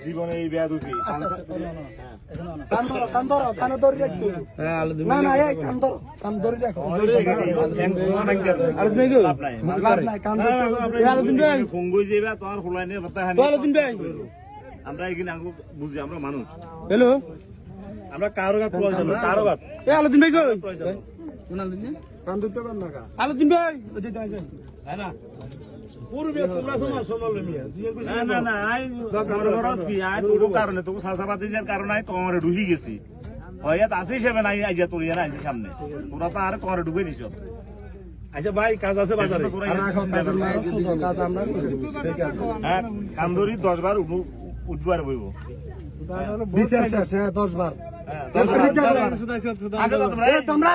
জীবনে এই বেয়াদবি আমরা এখানে বুঝি আমরা মানুষ হ্যালো আমরা কারো প্রয়োজন কারো আলোদিন ভাই কই আলোদিন ভাই না না না কারণে তোকে চাষাবাদি যার কারণে তোমার ঢুকি গেছি হয়াত আছে হিসেবে নাই আইজা তোর আইসি সামনে তোরা তো আর তোমার ঢুকে দিছ। আচ্ছা ভাই কাজ আছে বাজারে হ্যাঁ কান্দরি 10 বার উঠবার বইব 10 বার তোমরা